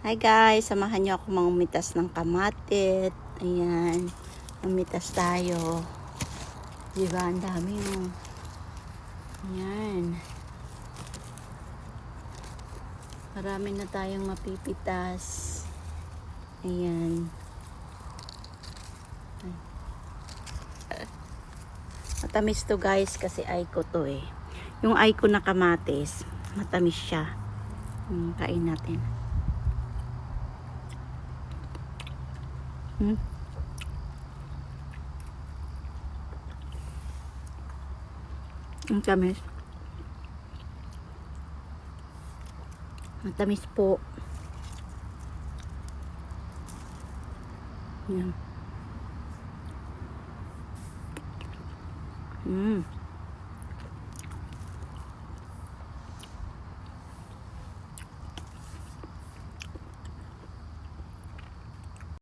Hi guys, samahan niyo ako mangumitas ng kamatit. Ayan, umitas tayo. Diba, ang dami mo. Ayan. Marami na tayong mapipitas. Ayan. Matamis to guys kasi Aiko to eh. Yung Aiko na kamatis, matamis siya. Kain natin. Ang tamis. Matamis po. Yan.